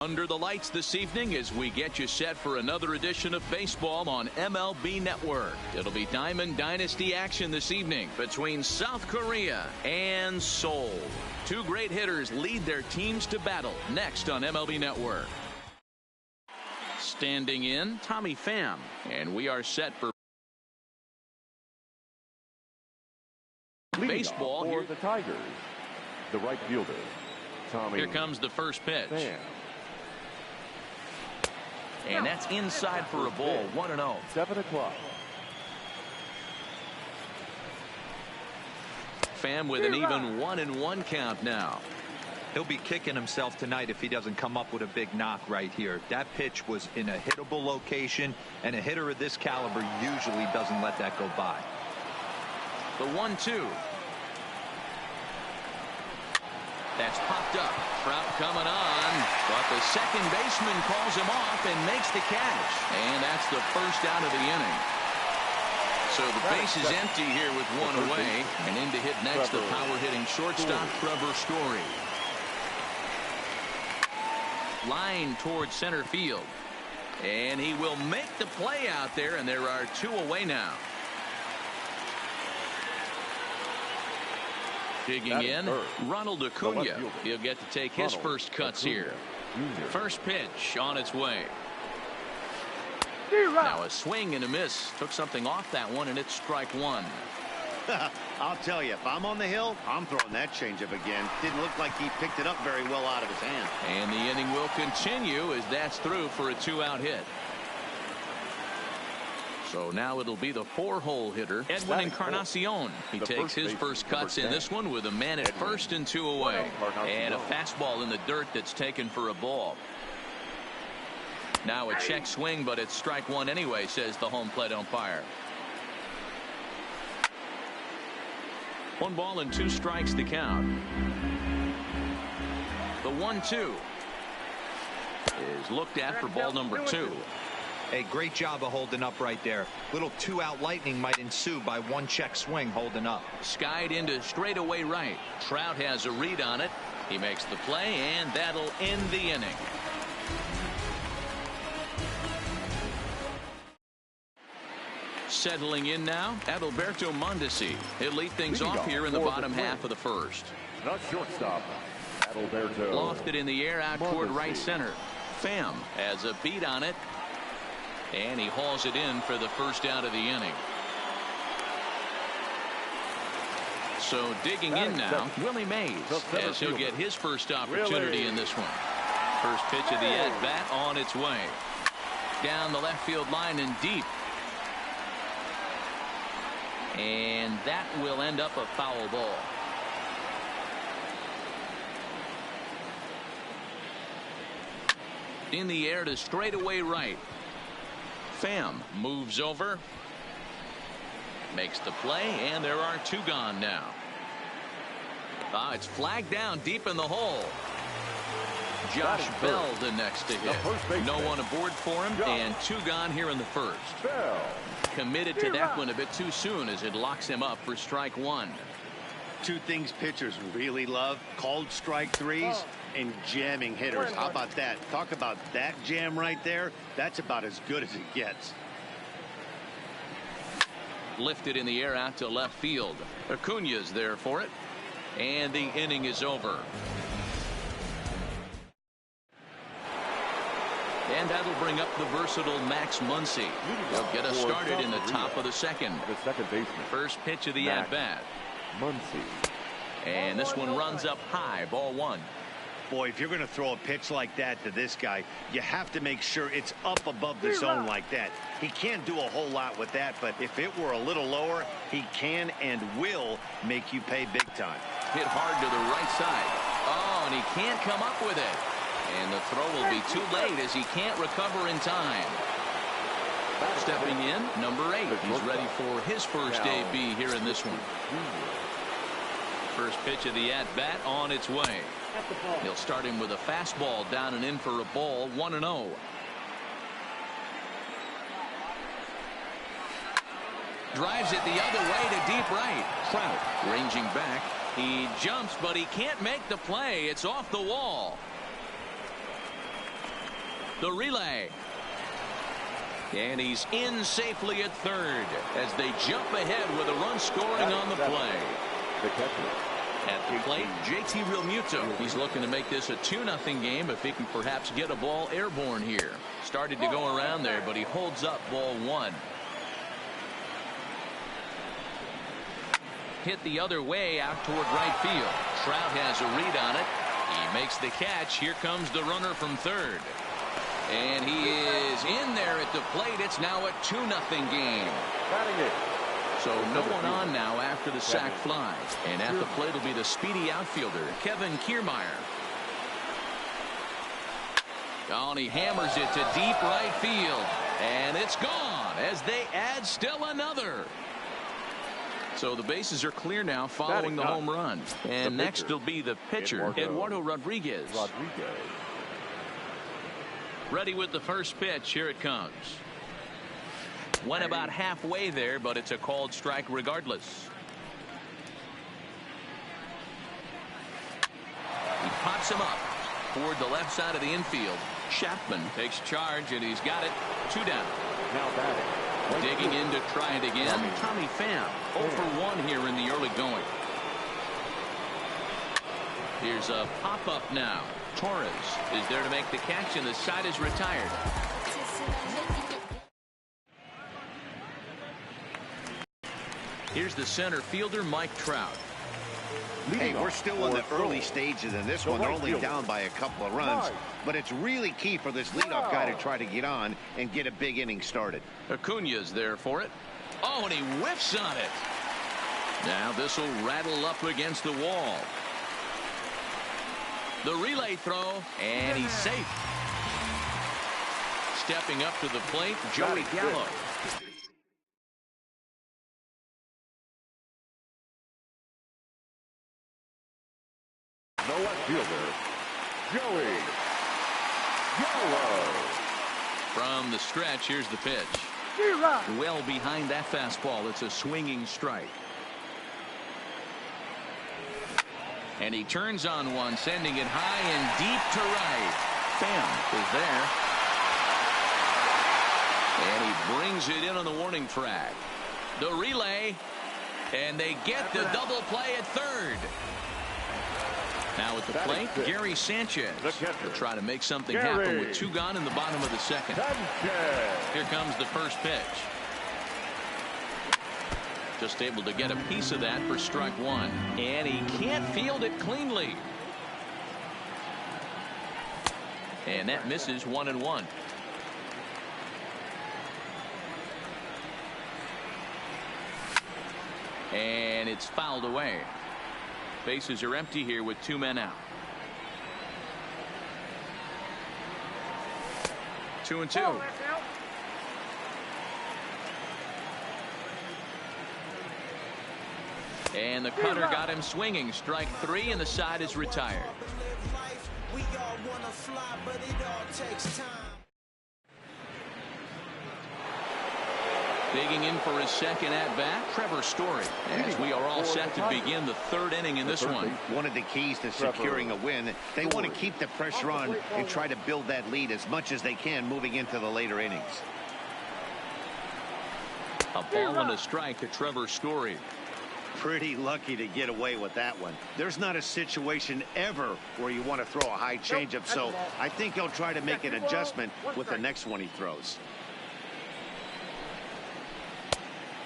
Under the lights this evening as we get you set for another edition of baseball on MLB Network. It'll be Diamond Dynasty action this evening between South Korea and Seoul. Two great hitters lead their teams to battle next on MLB Network. Standing in, Tommy Pham, and we are set for baseball for the Tigers. The right fielder, Tommy. Here comes the first pitch. Pham. And that's inside for a ball. 1-0. 7 o'clock. Pham with an even 1-1 count now. He'll be kicking himself tonight if he doesn't come up with a big knock right here. That pitch was in a hittable location, and a hitter of this caliber usually doesn't let that go by. The 1-2. That's popped up. Trout coming on, but the second baseman calls him off and makes the catch. And that's the first out of the inning. So the base is empty here with one away. And in to hit next, the power-hitting shortstop, Trevor Story. Line towards center field. And he will make the play out there, and there are two away now. Digging in, Ronald Acuna. He'll get to take his first cuts here. First pitch on its way. Now a swing and a miss. Took something off that one, and it's strike one. I'll tell you, if I'm on the hill, I'm throwing that changeup again. Didn't look like he picked it up very well out of his hand. And the inning will continue as that's through for a two-out hit. So now it'll be the four-hole hitter, Edwin Encarnacion. He takes his first cuts in this one with a man at first and two away. And a fastball in the dirt that's taken for a ball. Now a check swing, but it's strike one anyway, says the home plate umpire. 1 ball and 2 strikes the count. The 1-2 is looked at for ball number 2. A great job of holding up right there. Little two-out lightning might ensue by one check swing holding up. Skied into straightaway right. Trout has a read on it. He makes the play, and that'll end the inning. Settling in now, Adalberto Mondesi. He'll lead things off here in the bottom half of the first. The shortstop, Adalberto. Lofted in the air out toward right center. Pham has a beat on it. And he hauls it in for the first out of the inning. So digging in now, Willie Mays, as he'll get his first opportunity in this one. First pitch of the at-bat on its way. Down the left field line and deep. And that will end up a foul ball. In the air to straightaway right. Pham moves over, makes the play, and there are two gone now. It's flagged down deep in the hole. Josh Bell the next to hit. No one aboard for him, and two gone here in the first. Committed to that one a bit too soon as it locks him up for strike one. Two things pitchers really love: called strike threes and jamming hitters. How about that? Talk about that jam right there. That's about as good as it gets. Lifted in the air out to left field. Acuna's there for it, and the inning is over. And that'll bring up the versatile Max Muncy. He'll get us started in the top of the second. The second baseman. First pitch of the at-bat. Muncy. And this one runs up high, ball one. Boy, if you're going to throw a pitch like that to this guy, you have to make sure it's up above the zone like that. He can't do a whole lot with that, but if it were a little lower, he can and will make you pay big time. Hit hard to the right side. Oh, and he can't come up with it. And the throw will be too late as he can't recover in time. Stepping in, number 8. He's ready for his first AB here in this one. First pitch of the at-bat on its way. He'll start him with a fastball down and in for a ball, 1-0. Drives it the other way to deep right. Trout ranging back. He jumps, but he can't make the play. It's off the wall. The relay. And he's in safely at third as they jump ahead with a run scoring on the play. The catcher. At the plate, JT Realmuto. He's looking to make this a 2-0 game if he can perhaps get a ball airborne here. Started to go around there, but he holds up ball one. Hit the other way out toward right field. Trout has a read on it. He makes the catch. Here comes the runner from third. And he is in there at the plate. It's now a 2-0 game. Batting it. So no one on now after the sac fly. And at the plate will be the speedy outfielder, Kevin Kiermaier. Oh, and he hammers it to deep right field. And it's gone as they add still another. So the bases are clear now following the home run. And next will be the pitcher, Eduardo Rodriguez. Ready with the first pitch. Here it comes. Went about halfway there, but it's a called strike regardless. He pops him up toward the left side of the infield. Chapman takes charge, and he's got it. 2 down. Now batting. Digging in to try it again. Tommy Pham 0 for 1 here in the early going. Here's a pop-up now. Torres is there to make the catch, and the side is retired. Here's the center fielder, Mike Trout. Hey, we're still in the early stages in this one. They're only down by a couple of runs. But it's really key for this leadoff guy to try to get on and get a big inning started. Acuna's there for it. Oh, and he whiffs on it. Now this will rattle up against the wall. The relay throw, and he's safe. Stepping up to the plate, Joey Gallo. The left fielder, Joey Gallo. From the stretch, here's the pitch. Well behind that fastball. It's a swinging strike. And he turns on one, sending it high and deep to right. Pham is there. And he brings it in on the warning track. The relay, and they get the double play at third. Now at the plate, Gary Sanchez will try to make something happen with 2 gone in the bottom of the second. Here comes the first pitch. Just able to get a piece of that for strike 1. And he can't field it cleanly. And that misses 1-1. And it's fouled away. Bases are empty here with 2 men out. 2-2. And the cutter got him swinging. Strike 3, and the side is retired. Digging in for his second at-bat, Trevor Story, as we are all set to begin the 3rd inning in this one. One of the keys to securing a win, they want to keep the pressure on and try to build that lead as much as they can moving into the later innings. A ball and a strike to Trevor Story. Pretty lucky to get away with that one. There's not a situation ever where you want to throw a high changeup, so I think he'll try to make an adjustment with the next one he throws.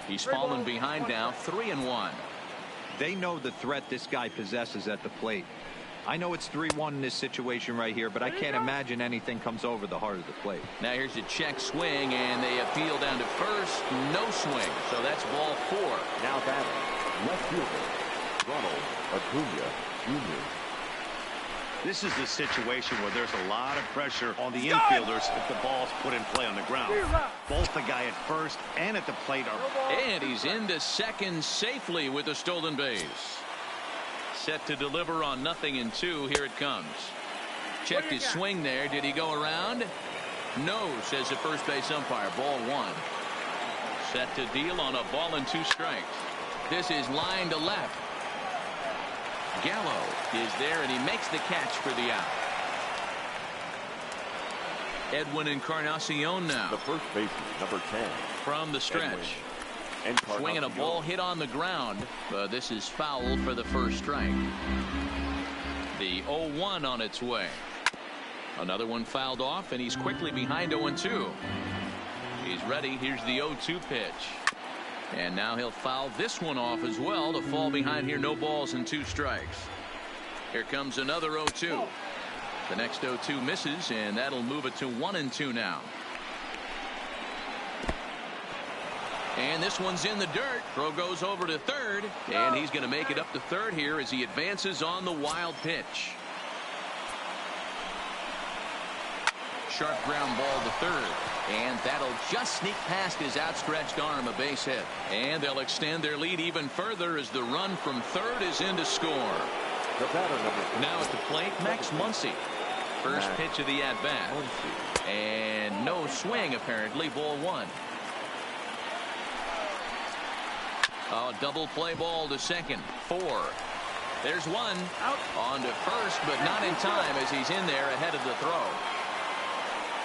He's fallen behind now, 3-1. They know the threat this guy possesses at the plate. I know it's 3-1 in this situation right here, but I can't imagine anything comes over the heart of the plate. Now here's a check swing, and they appeal down to first. No swing, so that's ball 4. Now batting, left fielder, Ronald Acuna Jr. This is a situation where there's a lot of pressure on the infielders if the ball's put in play on the ground. Both the guy at first and at the plate are... And he's into second safely with a stolen base. Set to deliver on 0-2. Here it comes. Checked his swing there. Did he go around? No, says the first base umpire. Ball 1. Set to deal on a ball and 2 strikes. This is line to left. Gallo is there, and he makes the catch for the out. Edwin Encarnacion now. The first baseman, number 10. From the stretch. Swinging a ball hit on the ground. But this is foul for the first strike. The 0-1 on its way. Another one fouled off, and he's quickly behind 0-2. He's ready. Here's the 0-2 pitch. And now he'll foul this one off as well to fall behind here. No balls and 2 strikes. Here comes another 0-2. The next 0-2 misses, and that'll move it to 1-2 now. And this one's in the dirt. Throw goes over to third, and he's going to make it up to third here as he advances on the wild pitch. Sharp ground ball to third, and that'll just sneak past his outstretched arm, a base hit. And they'll extend their lead even further as the run from third is in to score. Now at the plate, Max Muncy. First pitch of the at-bat. And no swing, apparently. Ball 1. Oh, double play ball to second. 4. There's one. Out. On to first, but not in time as he's in there ahead of the throw.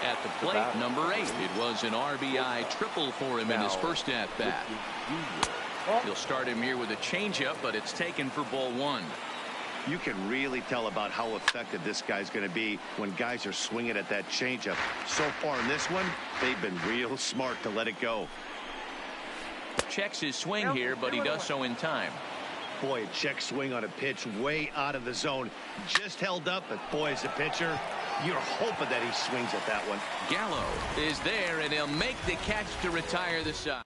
At the plate, number 8. It was an RBI triple for him in his first at-bat. He'll start him here with a changeup, but it's taken for ball 1. You can really tell about how effective this guy's going to be when guys are swinging at that changeup. So far in this one, they've been real smart to let it go. Checks his swing here, but he does so in time. Boy, a check swing on a pitch way out of the zone. Just held up, but boy, as a pitcher, you're hoping that he swings at that one. Gallo is there, and he'll make the catch to retire the side.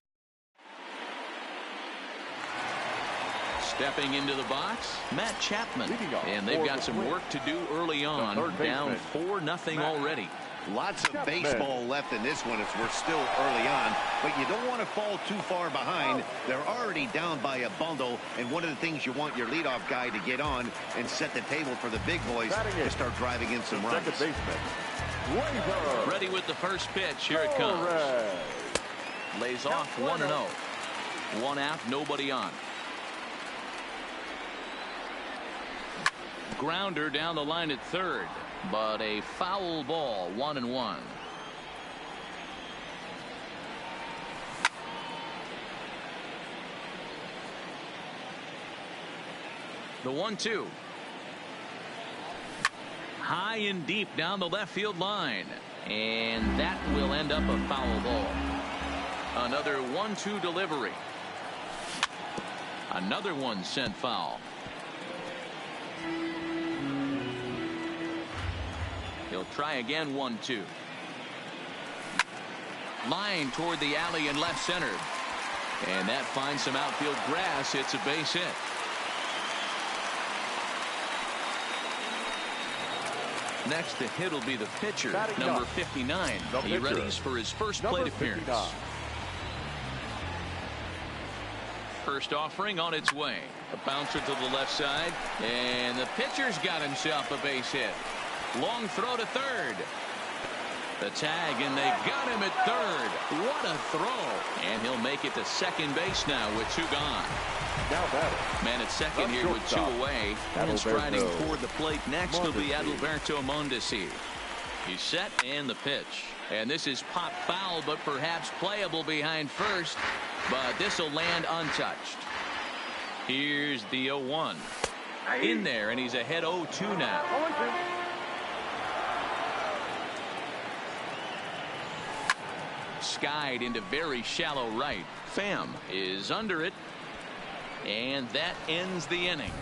Stepping into the box, Matt Chapman. And they've got some work to do early on. Down 4-0 already. Lots of baseball left in this one as we're still early on, but you don't want to fall too far behind. They're already down by a bundle, and one of the things you want your leadoff guy to get on and set the table for the big boys to start driving in some runs. Ready with the first pitch. Here it comes. Lays off 1-0. 1 out, nobody on. Grounder down the line at third, but a foul ball. 1-1. The 1-2. High and deep down the left field line, and that will end up a foul ball. Another 1-2 delivery. Another one sent foul. He'll try again. 1-2. Line toward the alley in left center. And that finds some outfield grass. It's a base hit. Next to hit will be the pitcher, number 59. He readies for his first plate appearance. First offering on its way. A bouncer to the left side. And the pitcher's got himself a base hit. Long throw to third. The tag, and they got him at third. What a throw. And he'll make it to second base now with 2 gone. Man at second here with 2 away. And striding toward the plate next will be Adalberto Mondesi. He's set, and the pitch. And this is pop foul, but perhaps playable behind first. But this will land untouched. Here's the 0-1. In there, and he's ahead 0-2 now. Skied into very shallow right. Pham is under it, and that ends the inning.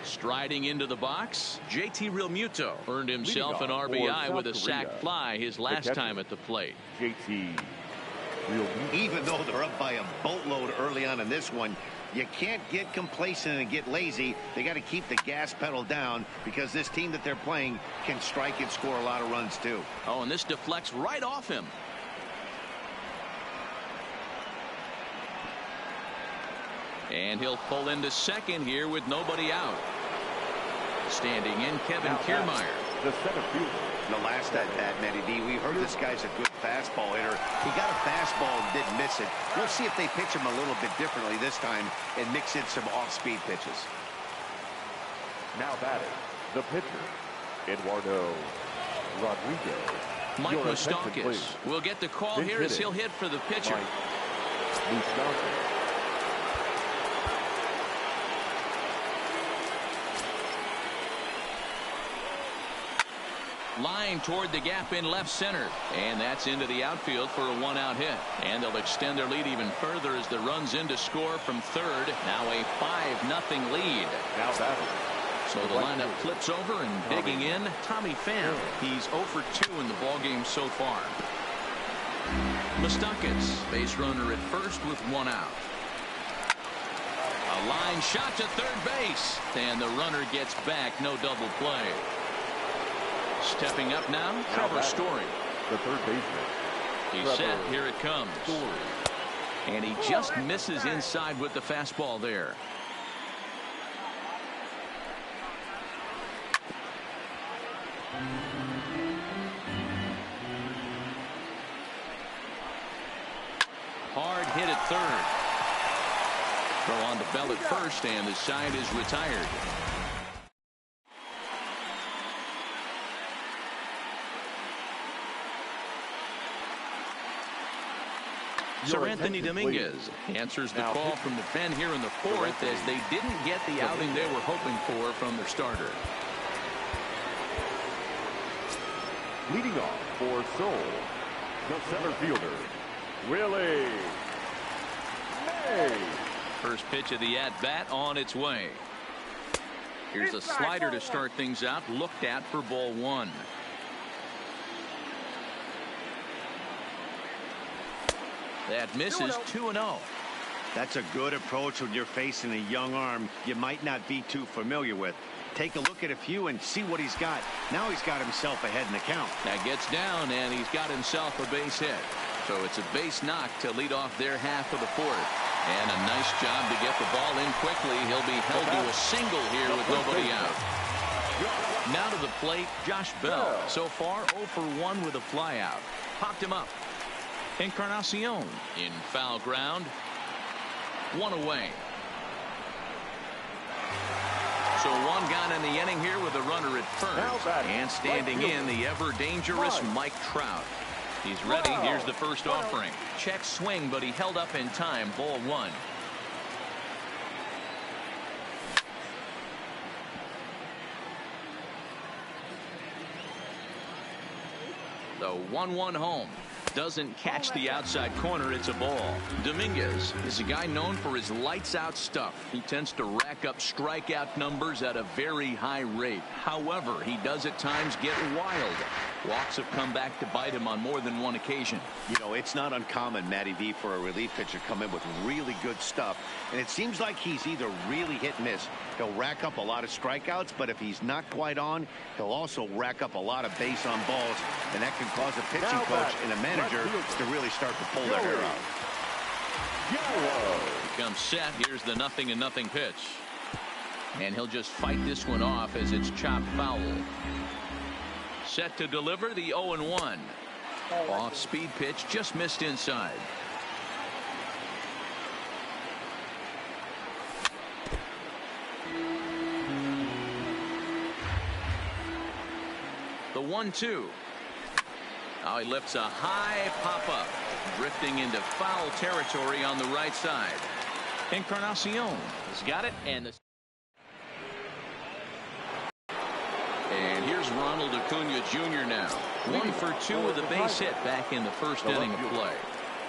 Striding into the box, JT Realmuto earned himself an RBI with a sac fly his last time at the plate. JT Realmuto. Even though they're up by a boatload early on in this one, you can't get complacent and get lazy. They got to keep the gas pedal down because this team that they're playing can strike and score a lot of runs too. Oh, and this deflects right off him. And he'll pull into second here with nobody out. Standing in, Kevin Kiermaier. The center fielder. The last at bat, Matty D, we heard this guy's a good fastball hitter. He got a fastball and didn't miss it. We'll see if they pitch him a little bit differently this time and mix in some off-speed pitches. Now batting, the pitcher, Eduardo Rodriguez. Mike Your attention, Moustakas please. will get the call Pinch here as hitting. he'll hit for the pitcher. Mike Moustakas. Line toward the gap in left center. And that's into the outfield for a one-out hit. And they'll extend their lead even further as the runs in to score from third. Now a 5-0 lead. Now batting. So the lineup flips over and digging in, Tommy Pham. He's 0 for 2 in the ballgame so far. Moustakas, base runner at first with one out. A line shot to third base. And the runner gets back. No double play. Stepping up now, Trevor Story. The third baseman. He's set. Here it comes. Story. And he just misses inside with the fastball there. Hard hit at third. Throw on the bell at first, and the side is retired. Sir Anthony Dominguez answers the call from the pen here in the fourth as they didn't get the outing they were hoping for from their starter. Leading off for Seoul, the center fielder, Willie May. First pitch of the at-bat on its way. Here's a slider to start things out, looked at for ball one. That misses 2-0. That's a good approach when you're facing a young arm you might not be too familiar with. Take a look at a few and see what he's got. Now he's got himself ahead in the count. That gets down, and he's got himself a base hit. So it's a base knock to lead off their half of the fourth. And a nice job to get the ball in quickly. He'll be held to a single here with nobody out. Now to the plate, Josh Bell. So far 0 for 1 with a flyout. Popped him up. Encarnacion in foul ground. One away. So one gone in the inning here with a runner at first. And standing in, the ever-dangerous Mike Trout. He's ready. Here's the first offering. Check swing, but he held up in time. Ball one. The 1-1 home. Doesn't catch the outside corner. It's a ball. Dominguez is a guy known for his lights-out stuff. He tends to rack up strikeout numbers at a very high rate. However, he does at times get wild. Walks have come back to bite him on more than one occasion. You know, it's not uncommon, Matty V, for a relief pitcher to come in with really good stuff. And it seems like he's either really hit and miss. He'll rack up a lot of strikeouts, but if he's not quite on, he'll also rack up a lot of base on balls. And that can cause a pitching coach and a manager to really start to pull their hair out. He comes set. Here's the 0-0 pitch. And he'll just fight this one off as it's chopped foul. Set to deliver the 0-1. Off-speed pitch, just missed inside. The 1-2. Now he lifts a high pop-up, drifting into foul territory on the right side. Encarnacion has got it, and here's Ronald Acuna Jr. now. 1 for 2 with a base hit back in the first inning of play.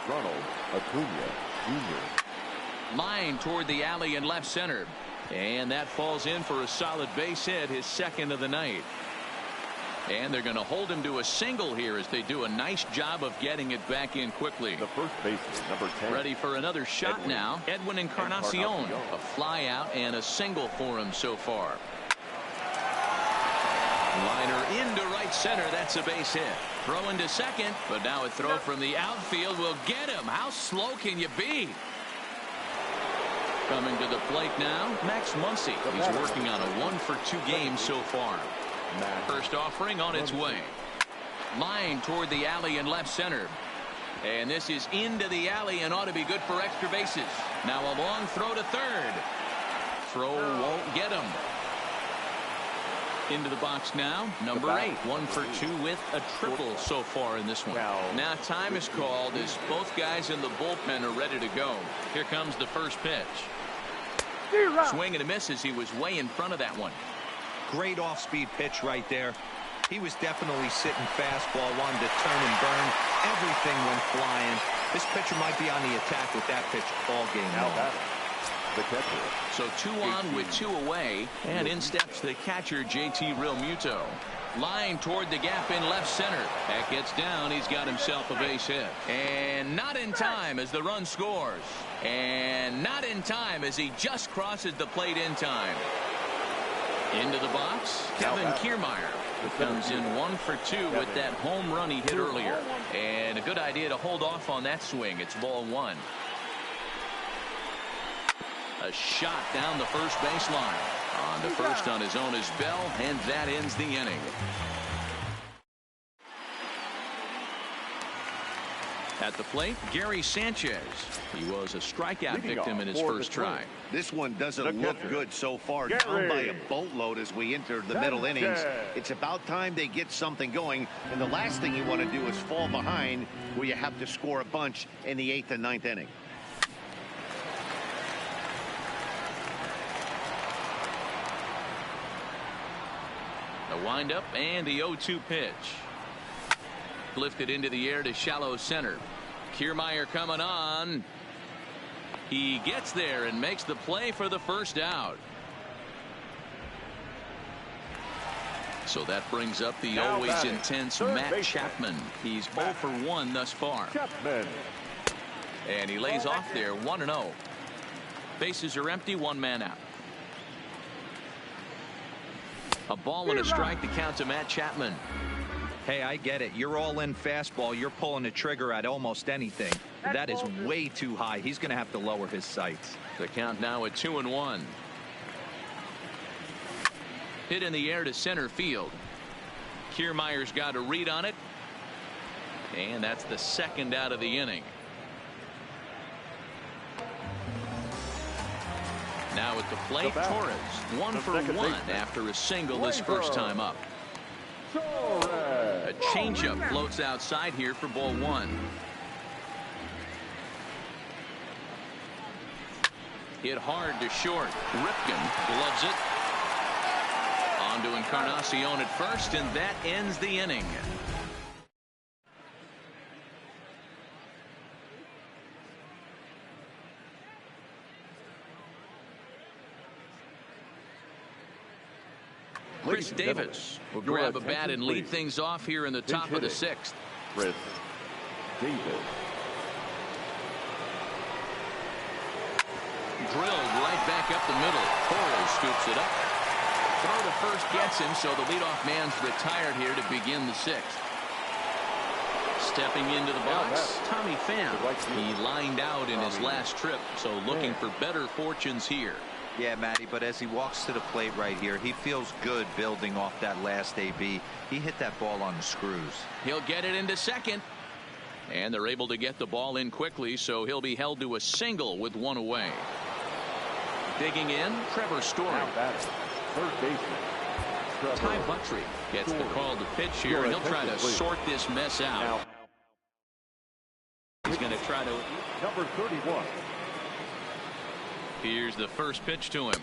Ronald Acuna Jr. Line toward the alley in left center. And that falls in for a solid base hit, his second of the night. And they're going to hold him to a single here as they do a nice job of getting it back in quickly. The first baseman, number 10. Ready for another shot now. Edwin Encarnacion. A fly out and a single for him so far. Liner into right center. That's a base hit. Throw into second, but now a throw from the outfield will get him. How slow can you be? Coming to the plate now, Max Muncy. He's working on a 1 for 2 game so far. First offering on its way. Line toward the alley in left center. And this is into the alley and ought to be good for extra bases. Now a long throw to third. Throw won't get him. Into the box now, number 8, 1 for 2 with a triple so far in this one. Now time is called as both guys in the bullpen are ready to go. Here comes the first pitch. Swing and a miss as he was way in front of that one. Great off-speed pitch right there. He was definitely sitting fastball, wanted to turn and burn. Everything went flying. This pitcher might be on the attack with that pitch all game long. The catcher. So 2 on with 2 away, and in steps the catcher, JT Realmuto. Line toward the gap in left center. That gets down. He's got himself a base hit. And not in time as the run scores. And not in time as he just crosses the plate in time. Into the box, Kevin Kiermaier. Who comes in 1 for 2 with that home run he hit earlier. And a good idea to hold off on that swing. It's ball 1. A shot down the first baseline. On to first on his own is Bell, and that ends the inning. At the plate, Gary Sanchez. He was a strikeout victim in his first try. This one doesn't look good so far. Down by a boatload as we enter the middle innings. It's about time they get something going. And the last thing you want to do is fall behind where you have to score a bunch in the 8th and 9th inning. The windup and the 0-2 pitch. Lifted into the air to shallow center. Kiermaier coming on. He gets there and makes the play for the first out. So that brings up the always intense Matt Chapman. He's 0 for 1 thus far. And he lays off there 1-0. Bases are empty, 1 man out. A ball and a strike to count to Matt Chapman. Hey, I get it. You're all in fastball. You're pulling the trigger at almost anything. That is way too high. He's going to have to lower his sights. The count now at 2-1. Hit in the air to center field. Kiermaier's got a read on it. And that's the second out of the inning. Now at the plate, Torres 1 for 1 after a single this first time up. A changeup floats outside here for ball 1. Hit hard to short. Ripken gloves it. On to Encarnacion at first, and that ends the inning. Chris Davis will grab a bat and lead things off here in the top of the 6th. Chris Davis. Drilled right back up the middle. Torres scoops it up. Throw to first gets him, so the leadoff man's retired here to begin the 6th. Stepping into the box, Tommy Pham. He lined out in his last trip, so looking for better fortunes here. Yeah, Matty, but as he walks to the plate right here, he feels good building off that last AB. He hit that ball on the screws. He'll get it into second. And they're able to get the ball in quickly, so he'll be held to a single with 1 away. Digging in, Trevor Story. Third baseman. Ty Buttrey gets the call to pitch here, and he'll try to sort this mess out. He's going to try to... Number 31. Here's the first pitch to him.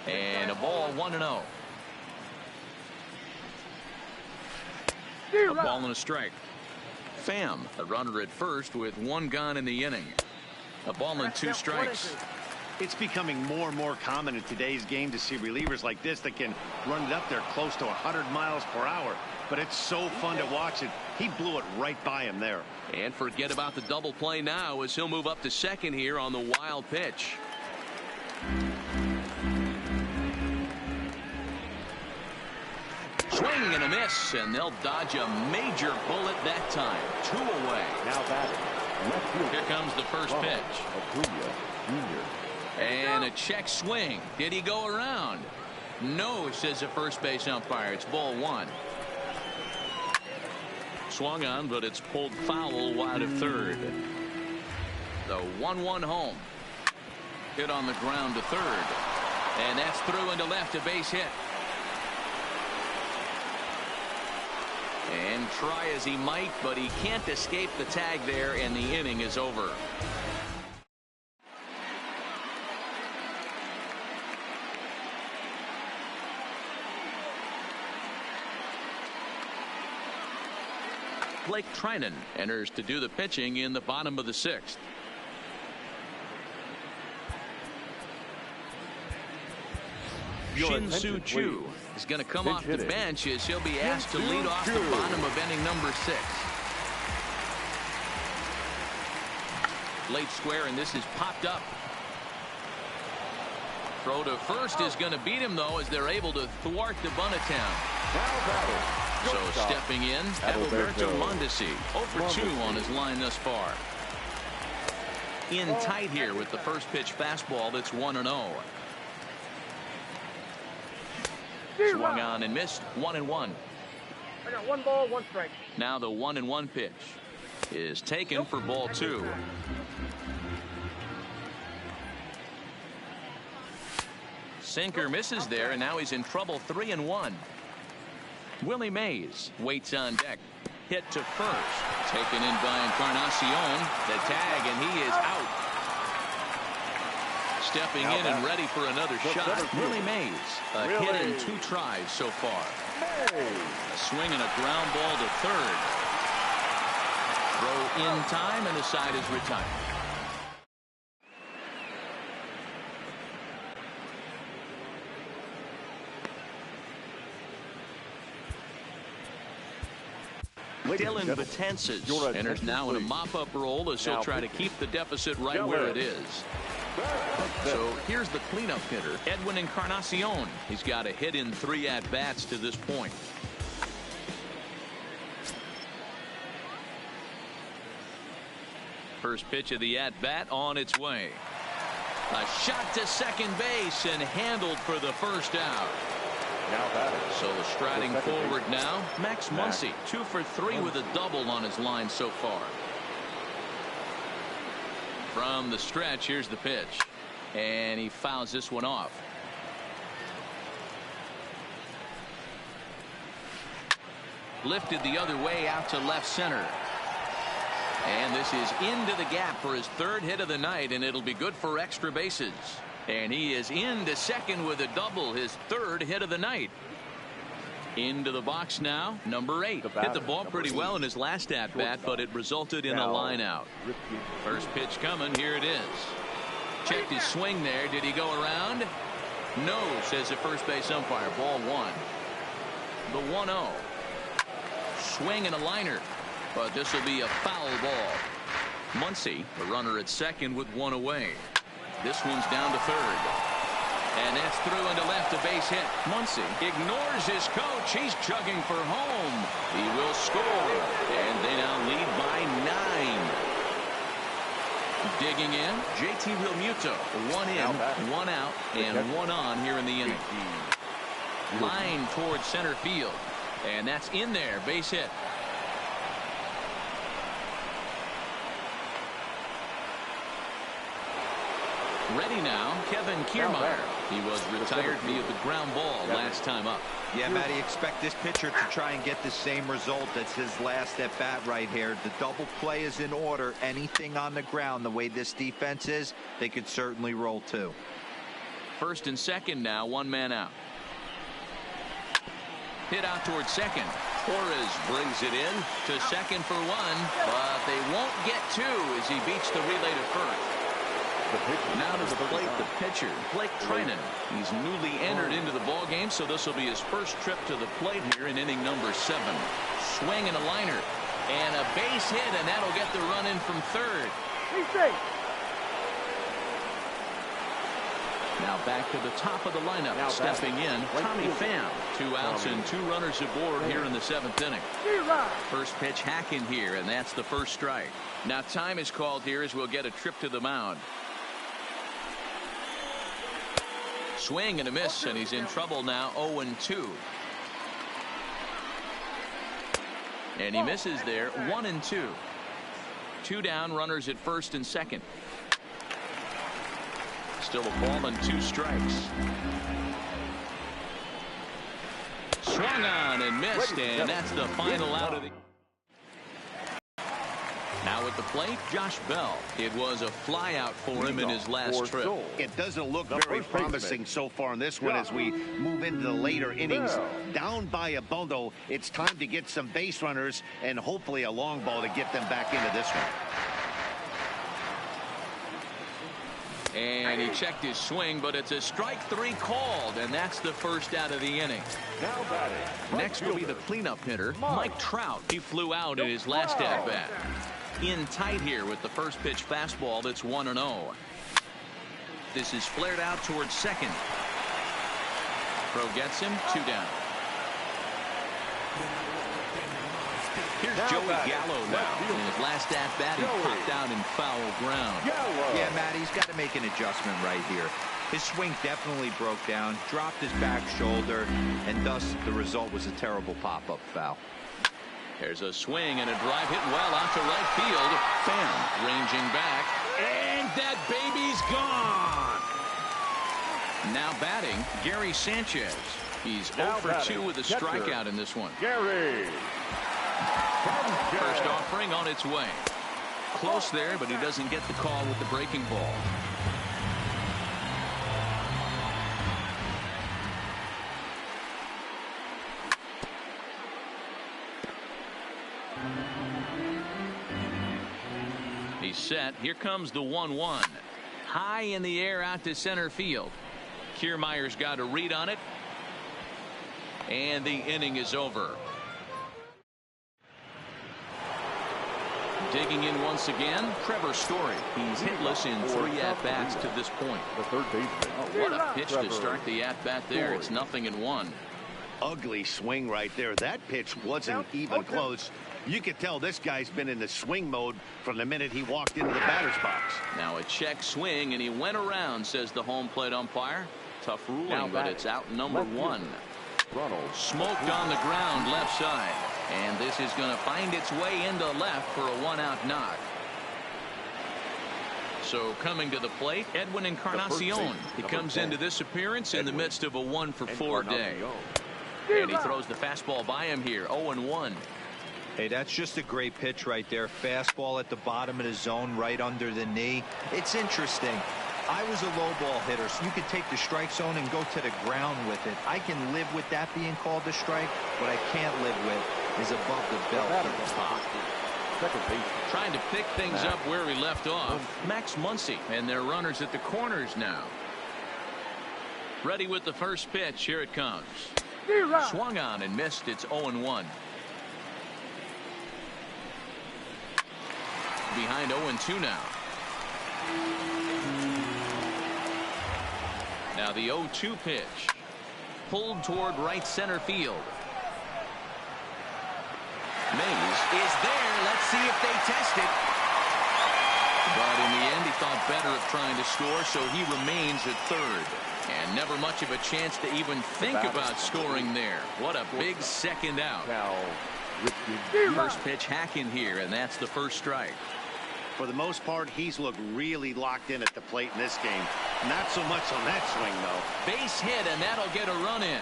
And a ball 1-0. A ball and a strike. Pham, a runner at first with 1 gone in the inning. A ball and 2 strikes. It's becoming more and more common in today's game to see relievers like this that can run it up there close to 100 miles per hour. But it's so fun to watch it. He blew it right by him there. And forget about the double play now as he'll move up to second here on the wild pitch. Swing and a miss, and they'll dodge a major bullet that time. 2 away. Now batting. Here comes the first pitch. And a check swing. Did he go around? No, says the first base umpire. It's ball 1. Swung on, but it's pulled foul wide of third. The 1-1 home. Hit on the ground to third. And that's through into left, a base hit. And try as he might, but he can't escape the tag there, and the inning is over. Blake Trinan enters to do the pitching in the bottom of the 6th. Shin-Soo Choo is going to come off the bench as he'll be asked to lead off the bottom of inning number 6. Late square, and this is popped up. Throw to first is going to beat him, though, as they're able to thwart the bunt attempt. So stepping in, Alberto Mondesi, 0 for 2 on his line thus far. In tight here with the first pitch fastball that's 1-0. Swung on and missed, 1-1. I got 1 ball, 1 strike. Now the 1-1 pitch is taken for ball 2. Sinker misses there, and now he's in trouble, 3-1. Willie Mays waits on deck. Hit to first. Taken in by Encarnacion. The tag, and he is out. Stepping in and ready for another shot. Willie Mays. A hit in 2 tries so far. A swing and a ground ball to third. Throw in time, and the side is retired. Dylan Betances enters now in a mop-up role as he'll try to keep the deficit right where it is. So here's the cleanup hitter, Edwin Encarnacion. He's got a hit in 3 at-bats to this point. First pitch of the at-bat on its way. A shot to second base and handled for the first out. So striding forward now, Max Muncy, 2 for 3 with a double on his line so far. From the stretch, here's the pitch, and he fouls this one off. Lifted the other way out to left center. And this is into the gap for his 3rd hit of the night, and it'll be good for extra bases. And he is into second with a double, his 3rd hit of the night. Into the box now, number 8. Hit the ball pretty well in his last at-bat, but it resulted in a line out. First pitch coming, here it is. Checked his swing there. Did he go around? No, says the first base umpire. Ball 1. The 1-0. Swing and a liner, but this will be a foul ball. Muncy, the runner at second with 1 away. This one's down to third. And that's through into left, a base hit. Muncy ignores his coach. He's chugging for home. He will score. And they now lead by 9. Digging in, JT Realmuto. 1 in, 1 out, and 1 on here in the inning. Line towards center field. And that's in there. Base hit. Ready now, Kevin Kiermaier. He was retired via the ground ball last time up. Yeah, Matty, expect this pitcher to try and get the same result. That's his last at bat right here. The double play is in order. Anything on the ground, the way this defense is, they could certainly roll too. First and second now, 1 man out. Hit out towards second. Torres brings it in to second for 1, but they won't get 2 as he beats the relay to first. Now to the plate, the pitcher, Blake Trinan. He's newly entered into the ball game, so this will be his first trip to the plate here in inning number 7. Swing and a liner, and a base hit, and that'll get the run in from third. Now back to the top of the lineup. Now stepping in, Tommy Pham. 2 outs and 2 runners aboard here in the 7th inning. First pitch hacking here, and that's the first strike. Now time is called here as we'll get a trip to the mound. Swing and a miss, and he's in trouble now, 0-2. And he misses there, 1-2. 2 down, runners at first and second. Still a ball and 2 strikes. Swing Swung on and missed, and that's the final out of the... Now at the plate, Josh Bell. It was a flyout for him in his last trip. It doesn't look very promising so far in this one as we move into the later innings. Down by a bundle, it's time to get some base runners and hopefully a long ball to get them back into this one. And he checked his swing, but it's a strike 3 called, and that's the first out of the inning. Next will be the cleanup hitter, Mike Trout. He flew out in his last at-bat. In tight here with the first pitch fastball that's 1-0. This is flared out towards second. Throw gets him, 2 down. Here's Joey Gallo now. In his last at-bat, he popped out in foul ground. Yeah, Matt, he's got to make an adjustment right here. His swing definitely broke down, dropped his back shoulder, and thus the result was a terrible pop-up foul. There's a swing and a drive hit well out to right field. Fan ranging back, and that baby's gone. Now batting, Gary Sanchez. He's 0 for 2 with a strikeout in this one. Gary. First offering on its way. Close there, but he doesn't get the call with the breaking ball. He's set. Here comes the 1-1. High in the air out to center field. Kiermaier's got a read on it. And the inning is over. Digging in once again, Trevor Story. He's hitless in 3 at-bats to this point. The third baseman. Oh, what a pitch to start the at-bat there. It's 0-1. Ugly swing right there. That pitch wasn't even close. You could tell this guy's been in the swing mode from the minute he walked into the batter's box. Now a check swing, and he went around, says the home plate umpire. Tough ruling, but it's out number 1. Smoked on the ground left side. And this is going to find its way into left for a 1-out knock. So coming to the plate, Edwin Encarnacion. He comes into this appearance in the midst of a 1-for-4 day. And he throws the fastball by him here, 0-1. Hey, that's just a great pitch right there. Fastball at the bottom of the zone, right under the knee. It's interesting. I was a low ball hitter, so you could take the strike zone and go to the ground with it. I can live with that being called a strike. What I can't live with is above the belt at the top. Trying to pick things up where he left off. Max Muncy, and their runners at the corners now. Ready with the first pitch. Here it comes. Swung on and missed. It's 0-1. Behind 0-2 now. Now the 0-2 pitch. Pulled toward right center field. Mays is there. Let's see if they test it. But in the end, he thought better of trying to score, so he remains at third. And never much of a chance to even think about scoring there. What a big second out. First pitch hack in here, and that's the first strike. For the most part, he's looked really locked in at the plate in this game. Not so much on that swing, though. Base hit, and that'll get a run in.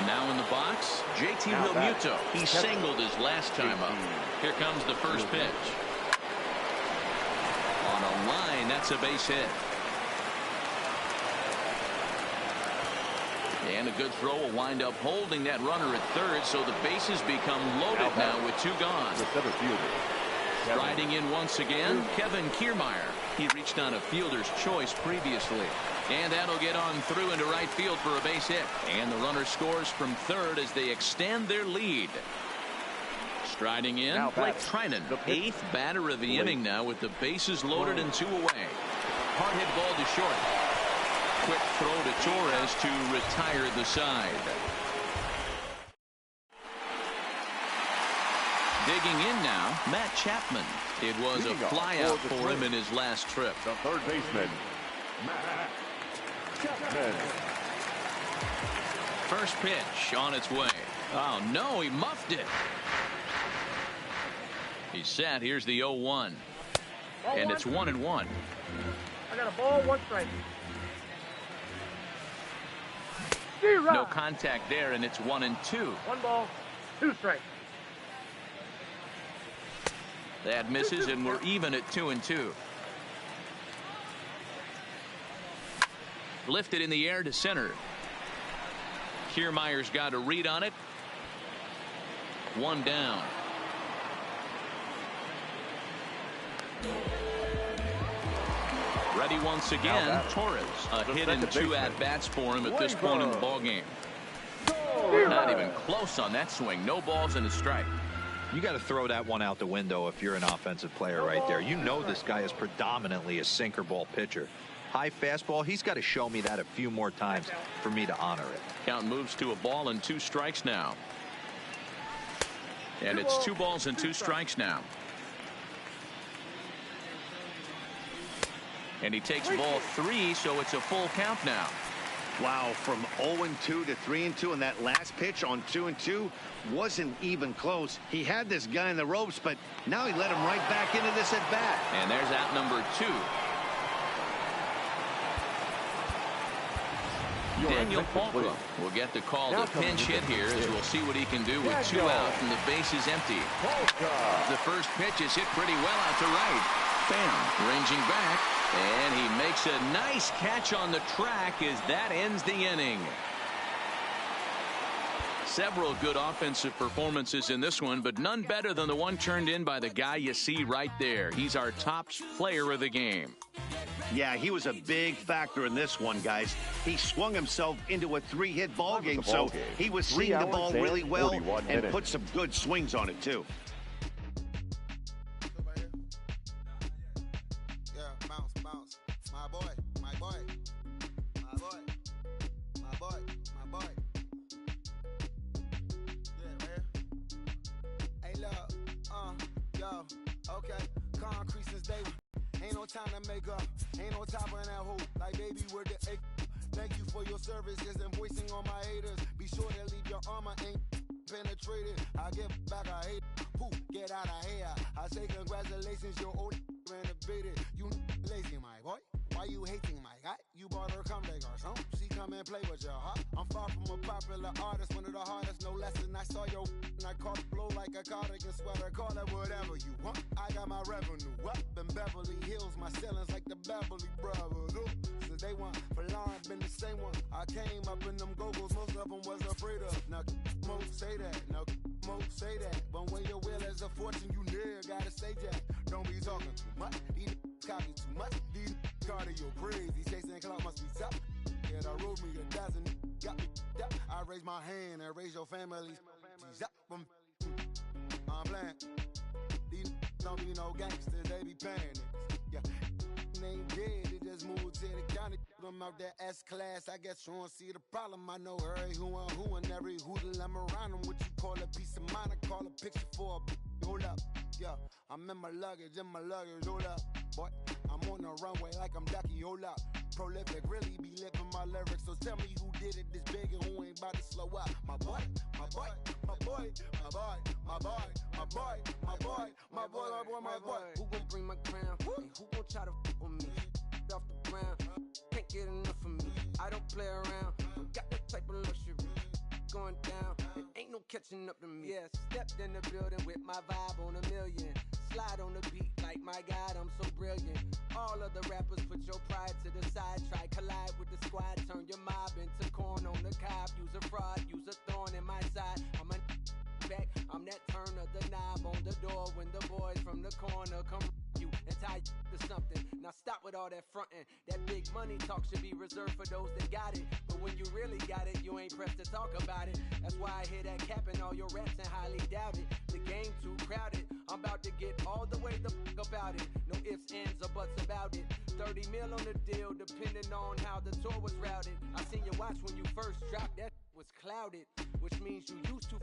Now in the box, JT Realmuto. He singled his last time up. Here comes the first pitch. On a line, that's a base hit. And a good throw will wind up holding that runner at third, so the bases become loaded now with 2 gone. Riding in once again, Kevin Kiermaier. He reached on a fielder's choice previously. And that'll get on through into right field for a base hit. And the runner scores from third as they extend their lead. Striding in, Blake Trinan, 8th batter of the inning now with the bases loaded and 2 away. Hard hit ball to short. Quick throw to Torres to retire the side. Digging in now, Matt Chapman. It was a flyout for him in his last trip. The third baseman, Matt Chapman. First pitch on its way. Oh no, he muffed it. He's set. Here's the 0-1. And it's 1-1. I got a ball, 1 strike. No contact there, and it's 1-2. 1 ball, 2 strikes. That misses, and we're even at 2-2. Lifted in the air to center. Kiermaier's got a read on it. 1 down. Ready once again. Torres. A hit and 2 at-bats for him at this point in the ballgame. Not even close on that swing. No balls and a strike. You got to throw that one out the window if you're an offensive player right there. You know this guy is predominantly a sinker ball pitcher. High fastball, he's got to show me that a few more times for me to honor it. Count moves to a ball and 2 strikes now. And it's 2 balls and 2 strikes now. And he takes ball 3, so it's a full count now. Wow, from 0-2 to 3-2, and that last pitch on 2-2 wasn't even close. He had this guy in the ropes, but now he let him right back into this at bat. And there's out number 2. Daniel Palka will get the call to pinch hit here, as we'll see what he can do with 2 out and the bases empty. The first pitch is hit pretty well out to right. Bam, ranging back, and he makes a nice catch on the track as that ends the inning. Several good offensive performances in this one, but none better than the one turned in by the guy you see right there. He's our top player of the game. Yeah, he was a big factor in this one, guys. He swung himself into a 3-hit ball game, so he was seeing the ball really well and put some good swings on it, too. Time to make up, ain't no top on that hole. Like baby, we're the egg. Thank you for your services and voicing on my haters. Be sure to leave your armor ain't penetrated. I get back, I hate. Poof, get out of here. I say congratulations, your old renovated. You lazy, my boy. Why you hating, my guy? You bought her come back or something. She come and play with your heart. I'm far from a popular artist, one of the hardest, no less than I saw your and I caught blow like a cardigan sweater. Call it whatever you want. I got my revenue up in Beverly Hills. My ceilings like the Beverly Brothers. Ooh. Since day one, for Lauren been the same one. I came up in them go-go's, most of them was afraid of. Now, most say that. Now, most say that. But when your will is a fortune, you never gotta say that. Don't be talking too much. These copy too much. These cardio crazy. Chasing clout must be tough. Yeah, I wrote me a dozen. Got me up. I raise my hand and raise your families. I'm playing. These don't be no gangsters, they be paying it. Yeah, they ain't dead, they just moved to the county. Them out that S-class, I guess you don't see the problem. I know every who and every hoodle I'm around them. What you call a piece of mind, I call a picture for a hold up. Yeah, I'm in my luggage, hold up. Boy, I'm on the runway like I'm Ducky, hold up. Prolific, really be living my lyrics. So tell me who did it this big and who ain't about to slow up. My boy, my boy, my boy, my boy, my boy, my boy, my boy, my boy, my boy, my boy. Who gon' bring my crown? And who gon' try to f with me? Off the ground, can't get enough of me. I don't play around, don't got that type of luxury. Going down, and ain't no catching up to me. Yeah, stepped in the building with my vibe on a million. Slide on the beat like my God, I'm so brilliant. All of the rappers put your pride to the side. Try collide with the squad, turn your mob into corn on the cob. Use a fraud, use a thorn in my side. I'm a back, I'm that turn of the knob on the door when the boys from the corner come you and tie you to something. Now stop with all that frontin'. That big money talk should be reserved for those that got it. But when you really got it, you ain't pressed to talk about it. That's why I hear that cap in all your raps and highly doubt it. The game too crowded. I'm about to get all the way the f about it. No ifs, ands, or buts about it. 30 mil on the deal, depending on how the tour was routed. I seen you watch when you first dropped, that was clouded, which means you used to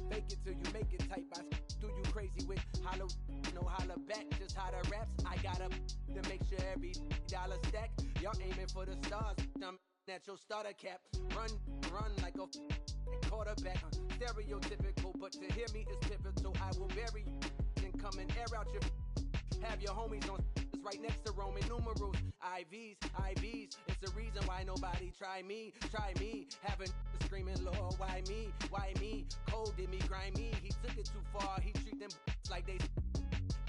fake it till you make it type. I do you crazy with hollow, no holla back, just how the raps. I got up to make sure every dollar stack. Y'all aiming for the stars, I'm at your starter cap. Run like a quarterback. Stereotypical, but to hear me is pivotal. I will bury you and come and air out your. Have your homies on right next to Roman numerals. IVs. It's the reason why nobody somebody try me, having screaming, Lord, why me, cold did me, grimy, he took it too far, he treat them like they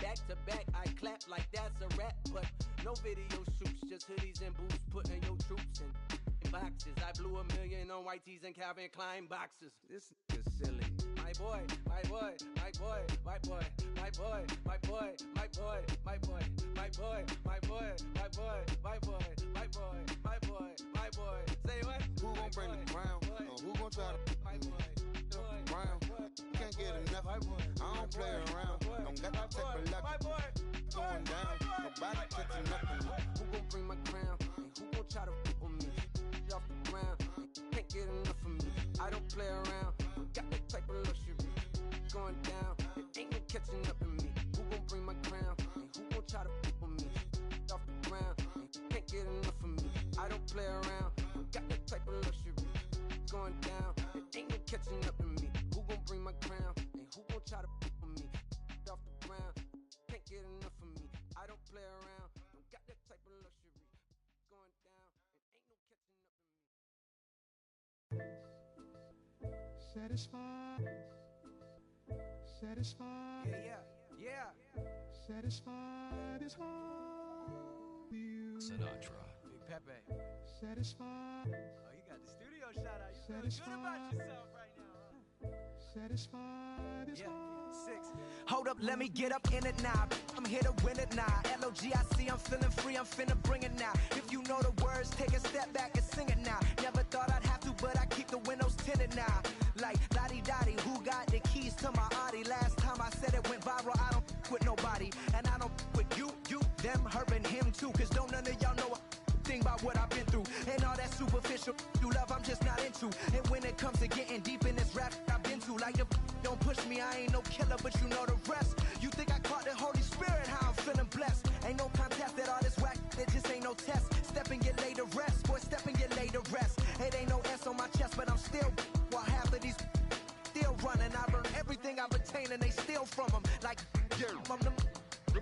back to back, I clap like that's a rap, but no video shoots, just hoodies and boots, putting your troops in boxes. I blew $1 million on white tees and Calvin Klein boxes. This is silly. My boy, my boy, my boy, my boy, my boy, my boy, my boy, my boy, my boy, my boy, my boy, my boy, my boy, my boy, my boy. Say what? Who gon' bring the crown? Who gon' try to my boy, round? Can't get enough. I don't play around. Don't got that type of luck. Going down. Nobody catching nothing. Who gon' bring my crown? And who gon' try to with me? Off the ground. Can't get enough of me. I don't play around. Got that type of luxury. Going down. It ain't no catching up in me. Who gon' bring my crown? And who gon' try to with me? Off the ground. Can't get enough of me. I don't play around. Got that type of luxury. Going down. It ain't no catching up in me. Who gon' bring my crown? And who gon' try to with me? Off the ground. Can't get enough of me. I don't play around. Don't got that type of luxury. Going down. It ain't no catching up in me. Satisfied. Yeah. Satisfied is all you. Sinatra. Big Pepe. Satisfied. Oh, you got the studio shout out. You feel good about yourself right now, huh? Satisfied is all. 6. Hold up, let me get up in it now. I'm here to win it now. L-O-G-I-C, I'm feeling free, I'm finna bring it now. If you know the words, take a step back and sing it now. Never thought I'd have to, but I keep the windows tinted now. Like, lottie-dottie, who got the keys to my Audi? Last time I said it went viral, I don't with nobody. And I don't with you, them, her, and him too. Cause don't none of y'all know a thing about what I've been through. And all that superficial you love, I'm just not into. And when it comes to getting deep in this rap I've been to, like the don't push me, I ain't no killer, but you know the rest. You think I caught the Holy Spirit, how I'm feeling blessed. Ain't no contest at all this whack, it just ain't no test. Step and get laid to rest, boy, step and get laid to rest. It ain't no S on my chest, but I'm still, while half of these still running. I burn everything I've attained and they steal from them. Like, yeah, I'm the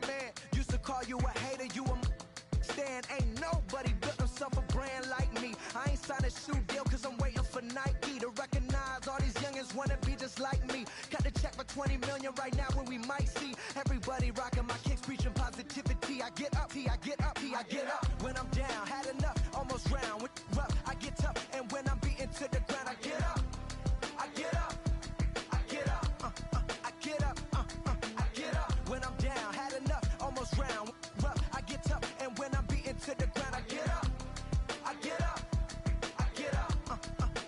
man, used to call you a hater, you a stand. Ain't nobody built himself a brand like me. I ain't signed a shoe deal cause I'm waiting for Nike to recognize all these youngins wanna be just like me. Got the check for 20 million right now when we might see everybody rocking my kicks, preaching positivity. I get up, I get up, I get up. When I'm down, had enough, almost round. When rough, I get tough, and when I'm beaten to the ground, I get up, I get up, I get up, I get up, I get up. When I'm down, had enough, almost round. Rough, I get tough, and when I'm beaten to the ground, I get up, I get up, I get up,